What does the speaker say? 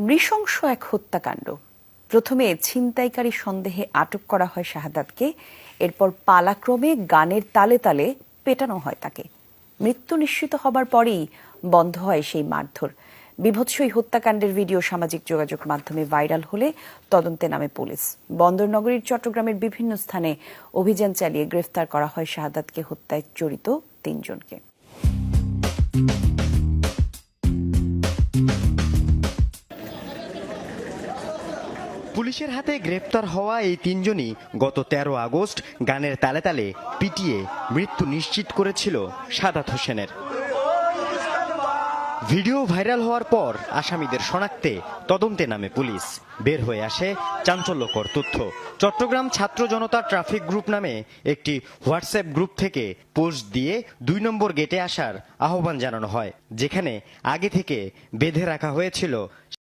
নৃশংস এক হত্যাকাণ্ড। প্রথমে ছিনতাইকারী সন্দেহে আটক করা হয় শাহাদাতকে, এরপর পালাক্রমে গানের তালে তালে পেটানো হয় তাকে। মৃত্যু নিশ্চিত হবার পরেই বন্ধ হয় সেই মারধর। বীভৎস এই হত্যাকাণ্ডের ভিডিও সামাজিক যোগাযোগ মাধ্যমে ভাইরাল হলে তদন্তে নামে পুলিশ। বন্দর নগরীর চট্টগ্রামের বিভিন্ন স্থানে অভিযান চালিয়ে গ্রেফতার করা হয় শাহাদাতকে হত্যায় জড়িত ৩ জনকে। পুলিশের হাতে গ্রেপ্তার হওয়া এই ৩ জনই গত ১৩ আগস্ট গানের তালে তালে পিটিয়ে মৃত্যু নিশ্চিত করেছিল সাদাত হোসেনের। ভিডিও ভাইরাল হওয়ার পর আসামিদের শনাক্তে তদন্তে নামে পুলিশ। বের হয়ে আসে চাঞ্চল্যকর তথ্য। চট্টগ্রাম ছাত্র জনতা ট্রাফিক গ্রুপ নামে একটি হোয়াটসঅ্যাপ গ্রুপ থেকে পোস্ট দিয়ে ২ নম্বর গেটে আসার আহ্বান জানানো হয়, যেখানে আগে থেকে বেঁধে রাখা হয়েছিল